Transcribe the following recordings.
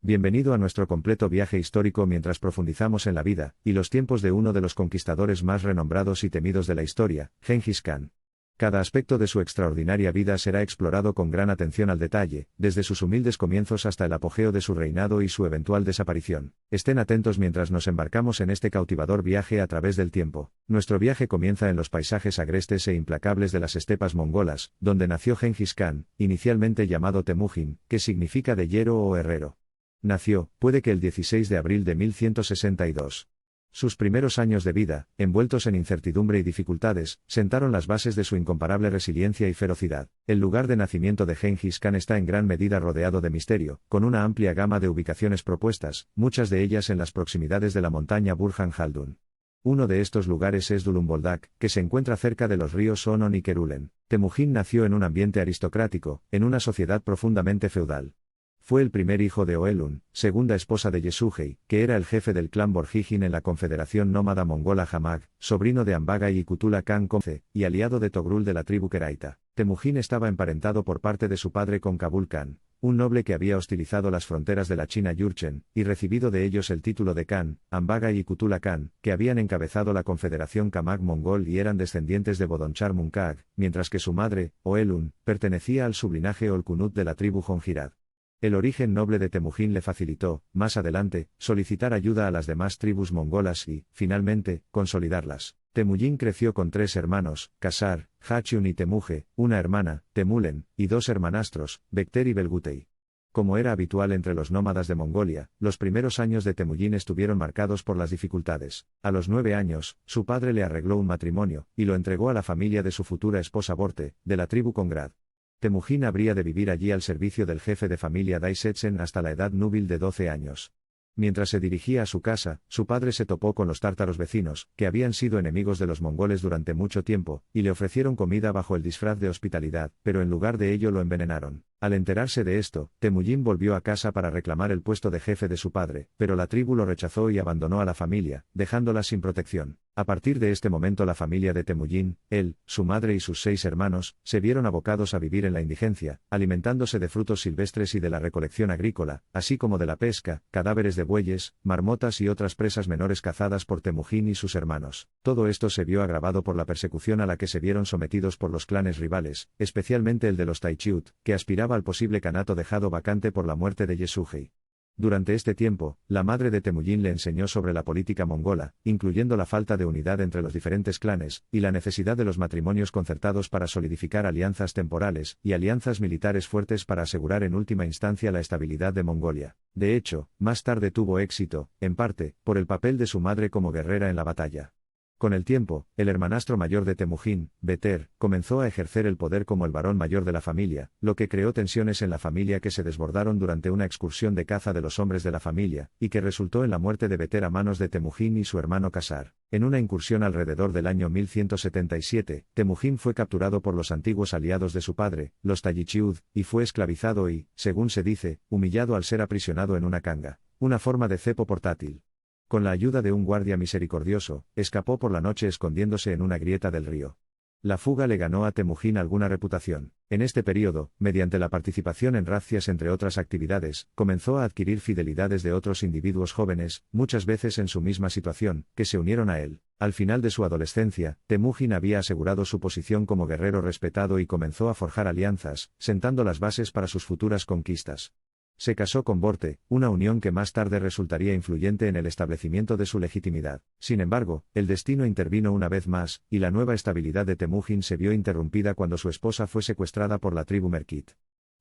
Bienvenido a nuestro completo viaje histórico mientras profundizamos en la vida y los tiempos de uno de los conquistadores más renombrados y temidos de la historia, Gengis Khan. Cada aspecto de su extraordinaria vida será explorado con gran atención al detalle, desde sus humildes comienzos hasta el apogeo de su reinado y su eventual desaparición. Estén atentos mientras nos embarcamos en este cautivador viaje a través del tiempo. Nuestro viaje comienza en los paisajes agrestes e implacables de las estepas mongolas, donde nació Gengis Khan, inicialmente llamado Temujin, que significa de hierro o herrero. Nació, puede que el 16 de abril de 1162. Sus primeros años de vida, envueltos en incertidumbre y dificultades, sentaron las bases de su incomparable resiliencia y ferocidad. El lugar de nacimiento de Gengis Khan está en gran medida rodeado de misterio, con una amplia gama de ubicaciones propuestas, muchas de ellas en las proximidades de la montaña Burhan Khaldun. Uno de estos lugares es Dulumboldak, que se encuentra cerca de los ríos Onon y Kerulen. Temujin nació en un ambiente aristocrático, en una sociedad profundamente feudal. Fue el primer hijo de Oelun, segunda esposa de Yesugei, que era el jefe del clan Borjigin en la confederación nómada mongola Hamag, sobrino de Ambagai y Kutula Khan Komce, y aliado de Togrul de la tribu Keraita. Temujin estaba emparentado por parte de su padre con Kabul Khan, un noble que había hostilizado las fronteras de la China Yurchen, y recibido de ellos el título de Khan, Ambagai y Kutula Khan, que habían encabezado la confederación Kamag mongol y eran descendientes de Bodonchar Munkag, mientras que su madre, Oelun, pertenecía al sublinaje Olkunut de la tribu Jongirad. El origen noble de Temujin le facilitó, más adelante, solicitar ayuda a las demás tribus mongolas y, finalmente, consolidarlas. Temujin creció con 3 hermanos, Kasar, Hachiun y Temuje, una hermana, Temulen, y 2 hermanastros, Bekter y Belgutei. Como era habitual entre los nómadas de Mongolia, los primeros años de Temujin estuvieron marcados por las dificultades. A los 9 años, su padre le arregló un matrimonio, y lo entregó a la familia de su futura esposa Borte, de la tribu Kongrad. Temujin habría de vivir allí al servicio del jefe de familia Dai Setsen hasta la edad núbil de 12 años. Mientras se dirigía a su casa, su padre se topó con los tártaros vecinos, que habían sido enemigos de los mongoles durante mucho tiempo, y le ofrecieron comida bajo el disfraz de hospitalidad, pero en lugar de ello lo envenenaron. Al enterarse de esto, Temujin volvió a casa para reclamar el puesto de jefe de su padre, pero la tribu lo rechazó y abandonó a la familia, dejándola sin protección. A partir de este momento la familia de Temujin, él, su madre y sus 6 hermanos, se vieron abocados a vivir en la indigencia, alimentándose de frutos silvestres y de la recolección agrícola, así como de la pesca, cadáveres de bueyes, marmotas y otras presas menores cazadas por Temujin y sus hermanos. Todo esto se vio agravado por la persecución a la que se vieron sometidos por los clanes rivales, especialmente el de los Taichiut, que aspiraba al posible kanato dejado vacante por la muerte de Yesugei. Durante este tiempo, la madre de Temujin le enseñó sobre la política mongola, incluyendo la falta de unidad entre los diferentes clanes, y la necesidad de los matrimonios concertados para solidificar alianzas temporales y alianzas militares fuertes para asegurar en última instancia la estabilidad de Mongolia. De hecho, más tarde tuvo éxito, en parte, por el papel de su madre como guerrera en la batalla. Con el tiempo, el hermanastro mayor de Temujin, Beter, comenzó a ejercer el poder como el varón mayor de la familia, lo que creó tensiones en la familia que se desbordaron durante una excursión de caza de los hombres de la familia, y que resultó en la muerte de Beter a manos de Temujin y su hermano Kasar. En una incursión alrededor del año 1177, Temujin fue capturado por los antiguos aliados de su padre, los Tayichiud, y fue esclavizado y, según se dice, humillado al ser aprisionado en una kanga, una forma de cepo portátil. Con la ayuda de un guardia misericordioso, escapó por la noche escondiéndose en una grieta del río. La fuga le ganó a Temujin alguna reputación. En este período, mediante la participación en razzias entre otras actividades, comenzó a adquirir fidelidades de otros individuos jóvenes, muchas veces en su misma situación, que se unieron a él. Al final de su adolescencia, Temujin había asegurado su posición como guerrero respetado y comenzó a forjar alianzas, sentando las bases para sus futuras conquistas. Se casó con Borte, una unión que más tarde resultaría influyente en el establecimiento de su legitimidad. Sin embargo, el destino intervino una vez más, y la nueva estabilidad de Temujin se vio interrumpida cuando su esposa fue secuestrada por la tribu Merkit.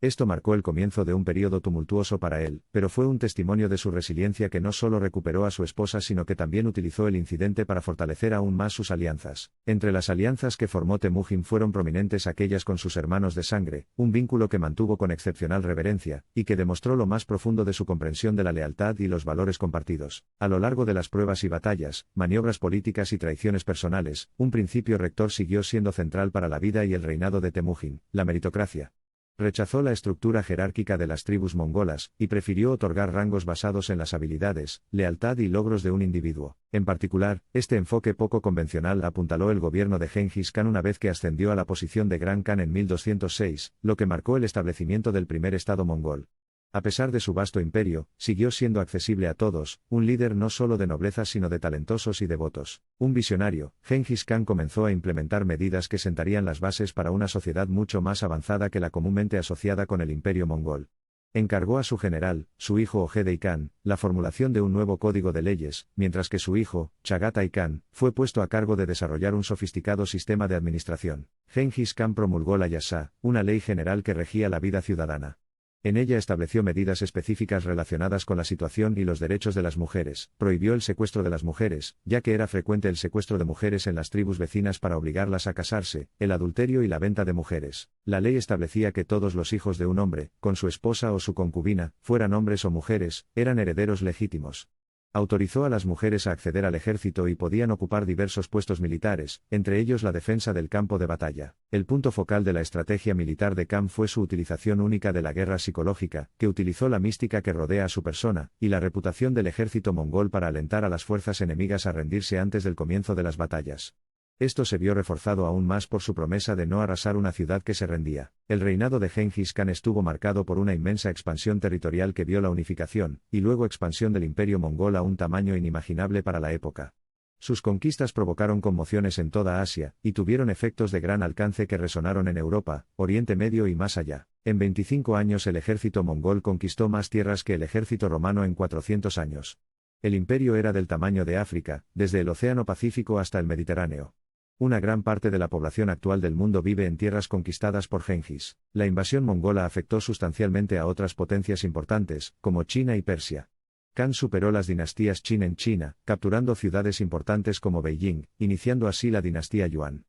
Esto marcó el comienzo de un periodo tumultuoso para él, pero fue un testimonio de su resiliencia que no solo recuperó a su esposa sino que también utilizó el incidente para fortalecer aún más sus alianzas. Entre las alianzas que formó Temujin fueron prominentes aquellas con sus hermanos de sangre, un vínculo que mantuvo con excepcional reverencia, y que demostró lo más profundo de su comprensión de la lealtad y los valores compartidos. A lo largo de las pruebas y batallas, maniobras políticas y traiciones personales, un principio rector siguió siendo central para la vida y el reinado de Temujin: la meritocracia. Rechazó la estructura jerárquica de las tribus mongolas, y prefirió otorgar rangos basados en las habilidades, lealtad y logros de un individuo. En particular, este enfoque poco convencional apuntaló el gobierno de Gengis Khan una vez que ascendió a la posición de Gran Khan en 1206, lo que marcó el establecimiento del primer estado mongol. A pesar de su vasto imperio, siguió siendo accesible a todos, un líder no solo de nobleza sino de talentosos y devotos. Un visionario, Gengis Khan comenzó a implementar medidas que sentarían las bases para una sociedad mucho más avanzada que la comúnmente asociada con el imperio mongol. Encargó a su general, su hijo Ogedei Khan, la formulación de un nuevo código de leyes, mientras que su hijo, Chagatai Khan, fue puesto a cargo de desarrollar un sofisticado sistema de administración. Gengis Khan promulgó la Yasa, una ley general que regía la vida ciudadana. En ella estableció medidas específicas relacionadas con la situación y los derechos de las mujeres, prohibió el secuestro de las mujeres, ya que era frecuente el secuestro de mujeres en las tribus vecinas para obligarlas a casarse, el adulterio y la venta de mujeres. La ley establecía que todos los hijos de un hombre, con su esposa o su concubina, fueran hombres o mujeres, eran herederos legítimos. Autorizó a las mujeres a acceder al ejército y podían ocupar diversos puestos militares, entre ellos la defensa del campo de batalla. El punto focal de la estrategia militar de Khan fue su utilización única de la guerra psicológica, que utilizó la mística que rodea a su persona, y la reputación del ejército mongol para alentar a las fuerzas enemigas a rendirse antes del comienzo de las batallas. Esto se vio reforzado aún más por su promesa de no arrasar una ciudad que se rendía. El reinado de Gengis Khan estuvo marcado por una inmensa expansión territorial que vio la unificación, y luego expansión del imperio mongol a un tamaño inimaginable para la época. Sus conquistas provocaron conmociones en toda Asia, y tuvieron efectos de gran alcance que resonaron en Europa, Oriente Medio y más allá. En 25 años el ejército mongol conquistó más tierras que el ejército romano en 400 años. El imperio era del tamaño de África, desde el Océano Pacífico hasta el Mediterráneo. Una gran parte de la población actual del mundo vive en tierras conquistadas por Gengis. La invasión mongola afectó sustancialmente a otras potencias importantes, como China y Persia. Khan superó las dinastías Qin en China, capturando ciudades importantes como Beijing, iniciando así la dinastía Yuan.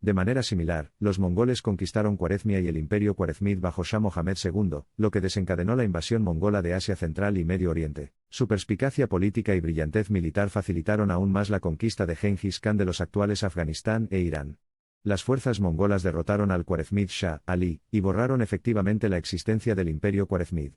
De manera similar, los mongoles conquistaron Khwarezmia y el imperio Khwarezmid bajo Shah Mohammad II, lo que desencadenó la invasión mongola de Asia Central y Medio Oriente. Su perspicacia política y brillantez militar facilitaron aún más la conquista de Gengis Khan de los actuales Afganistán e Irán. Las fuerzas mongolas derrotaron al Khwarezmid Shah Ali, y borraron efectivamente la existencia del imperio Khwarezmid.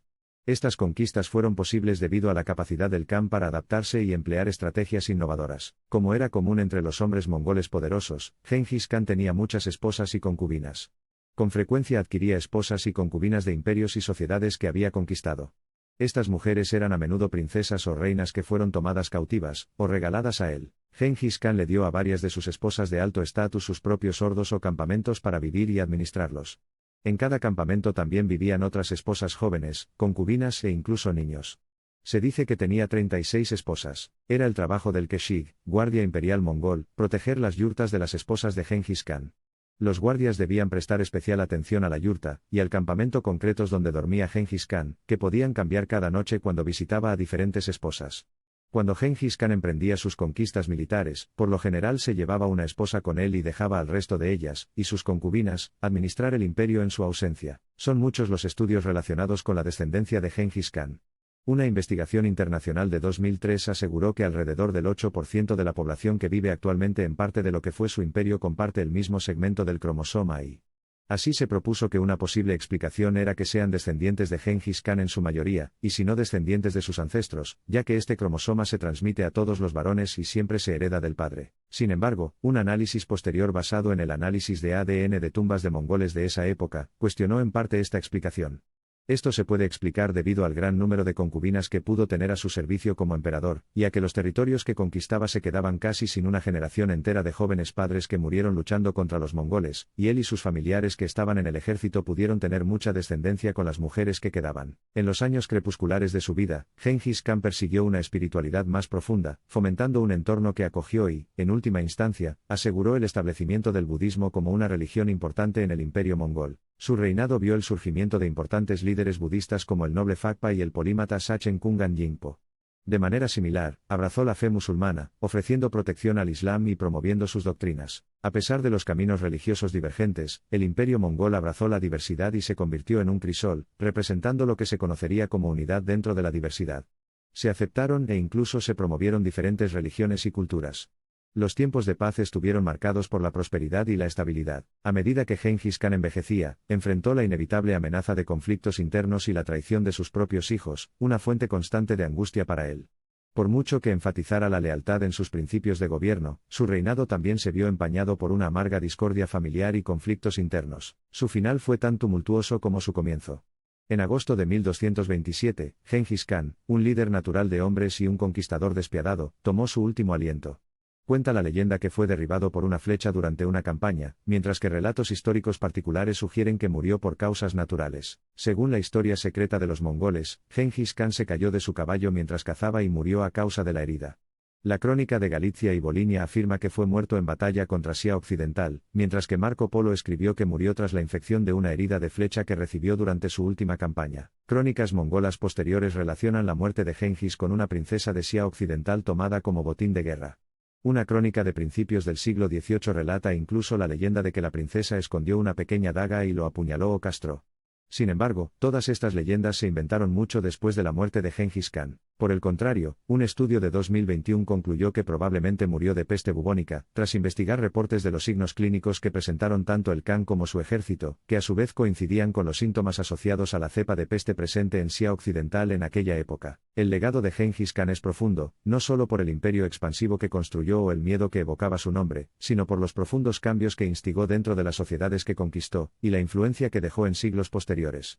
Estas conquistas fueron posibles debido a la capacidad del Khan para adaptarse y emplear estrategias innovadoras. Como era común entre los hombres mongoles poderosos, Gengis Khan tenía muchas esposas y concubinas. Con frecuencia adquiría esposas y concubinas de imperios y sociedades que había conquistado. Estas mujeres eran a menudo princesas o reinas que fueron tomadas cautivas, o regaladas a él. Gengis Khan le dio a varias de sus esposas de alto estatus sus propios hordos o campamentos para vivir y administrarlos. En cada campamento también vivían otras esposas jóvenes, concubinas e incluso niños. Se dice que tenía 36 esposas. Era el trabajo del Keshig, guardia imperial mongol, proteger las yurtas de las esposas de Gengis Khan. Los guardias debían prestar especial atención a la yurta y al campamento concretos donde dormía Gengis Khan, que podían cambiar cada noche cuando visitaba a diferentes esposas. Cuando Gengis Khan emprendía sus conquistas militares, por lo general se llevaba una esposa con él y dejaba al resto de ellas, y sus concubinas, administrar el imperio en su ausencia. Son muchos los estudios relacionados con la descendencia de Gengis Khan. Una investigación internacional de 2003 aseguró que alrededor del 8% de la población que vive actualmente en parte de lo que fue su imperio comparte el mismo segmento del cromosoma Y. Así se propuso que una posible explicación era que sean descendientes de Gengis Khan en su mayoría, y si no descendientes de sus ancestros, ya que este cromosoma se transmite a todos los varones y siempre se hereda del padre. Sin embargo, un análisis posterior basado en el análisis de ADN de tumbas de mongoles de esa época, cuestionó en parte esta explicación. Esto se puede explicar debido al gran número de concubinas que pudo tener a su servicio como emperador, y a que los territorios que conquistaba se quedaban casi sin una generación entera de jóvenes padres que murieron luchando contra los mongoles, y él y sus familiares que estaban en el ejército pudieron tener mucha descendencia con las mujeres que quedaban. En los años crepusculares de su vida, Gengis Khan persiguió una espiritualidad más profunda, fomentando un entorno que acogió y, en última instancia, aseguró el establecimiento del budismo como una religión importante en el imperio mongol. Su reinado vio el surgimiento de importantes líderes budistas como el noble Fakpa y el polímata Sachen Kungan Yingpo. De manera similar, abrazó la fe musulmana, ofreciendo protección al Islam y promoviendo sus doctrinas. A pesar de los caminos religiosos divergentes, el imperio mongol abrazó la diversidad y se convirtió en un crisol, representando lo que se conocería como unidad dentro de la diversidad. Se aceptaron e incluso se promovieron diferentes religiones y culturas. Los tiempos de paz estuvieron marcados por la prosperidad y la estabilidad. A medida que Gengis Khan envejecía, enfrentó la inevitable amenaza de conflictos internos y la traición de sus propios hijos, una fuente constante de angustia para él. Por mucho que enfatizara la lealtad en sus principios de gobierno, su reinado también se vio empañado por una amarga discordia familiar y conflictos internos. Su final fue tan tumultuoso como su comienzo. En agosto de 1227, Gengis Khan, un líder natural de hombres y un conquistador despiadado, tomó su último aliento. Cuenta la leyenda que fue derribado por una flecha durante una campaña, mientras que relatos históricos particulares sugieren que murió por causas naturales. Según la historia secreta de los mongoles, Gengis Khan se cayó de su caballo mientras cazaba y murió a causa de la herida. La crónica de Galicia y Volinia afirma que fue muerto en batalla contra Sia Occidental, mientras que Marco Polo escribió que murió tras la infección de una herida de flecha que recibió durante su última campaña. Crónicas mongolas posteriores relacionan la muerte de Gengis con una princesa de Sia Occidental tomada como botín de guerra. Una crónica de principios del siglo XVIII relata incluso la leyenda de que la princesa escondió una pequeña daga y lo apuñaló o castró. Sin embargo, todas estas leyendas se inventaron mucho después de la muerte de Gengis Khan. Por el contrario, un estudio de 2021 concluyó que probablemente murió de peste bubónica, tras investigar reportes de los signos clínicos que presentaron tanto el Khan como su ejército, que a su vez coincidían con los síntomas asociados a la cepa de peste presente en Sia Occidental en aquella época. El legado de Gengis Khan es profundo, no solo por el imperio expansivo que construyó o el miedo que evocaba su nombre, sino por los profundos cambios que instigó dentro de las sociedades que conquistó, y la influencia que dejó en siglos posteriores.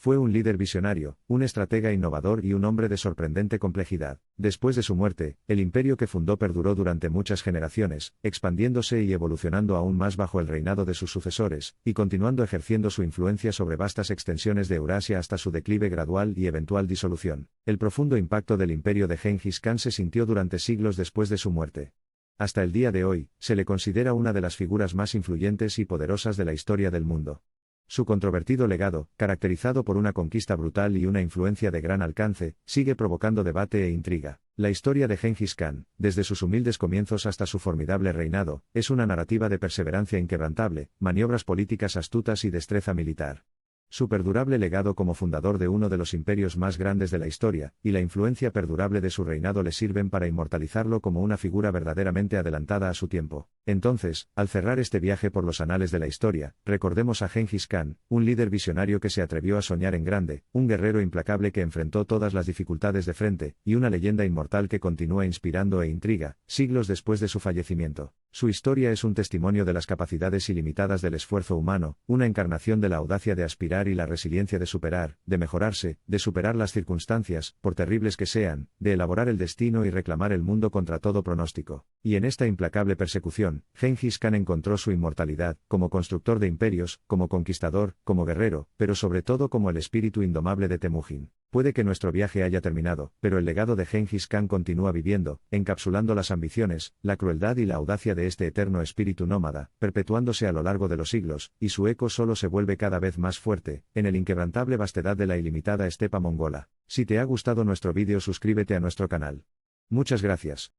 Fue un líder visionario, un estratega innovador y un hombre de sorprendente complejidad. Después de su muerte, el imperio que fundó perduró durante muchas generaciones, expandiéndose y evolucionando aún más bajo el reinado de sus sucesores, y continuando ejerciendo su influencia sobre vastas extensiones de Eurasia hasta su declive gradual y eventual disolución. El profundo impacto del imperio de Gengis Khan se sintió durante siglos después de su muerte. Hasta el día de hoy, se le considera una de las figuras más influyentes y poderosas de la historia del mundo. Su controvertido legado, caracterizado por una conquista brutal y una influencia de gran alcance, sigue provocando debate e intriga. La historia de Gengis Khan, desde sus humildes comienzos hasta su formidable reinado, es una narrativa de perseverancia inquebrantable, maniobras políticas astutas y destreza militar. Su perdurable legado como fundador de uno de los imperios más grandes de la historia, y la influencia perdurable de su reinado le sirven para inmortalizarlo como una figura verdaderamente adelantada a su tiempo. Entonces, al cerrar este viaje por los anales de la historia, recordemos a Gengis Khan, un líder visionario que se atrevió a soñar en grande, un guerrero implacable que enfrentó todas las dificultades de frente, y una leyenda inmortal que continúa inspirando e intriga, siglos después de su fallecimiento. Su historia es un testimonio de las capacidades ilimitadas del esfuerzo humano, una encarnación de la audacia de aspirar y la resiliencia de superar, de mejorarse, de superar las circunstancias, por terribles que sean, de elaborar el destino y reclamar el mundo contra todo pronóstico. Y en esta implacable persecución, Gengis Khan encontró su inmortalidad, como constructor de imperios, como conquistador, como guerrero, pero sobre todo como el espíritu indomable de Temujin. Puede que nuestro viaje haya terminado, pero el legado de Gengis Khan continúa viviendo, encapsulando las ambiciones, la crueldad y la audacia de este eterno espíritu nómada, perpetuándose a lo largo de los siglos, y su eco solo se vuelve cada vez más fuerte, en el inquebrantable vastedad de la ilimitada estepa mongola. Si te ha gustado nuestro vídeo, suscríbete a nuestro canal. Muchas gracias.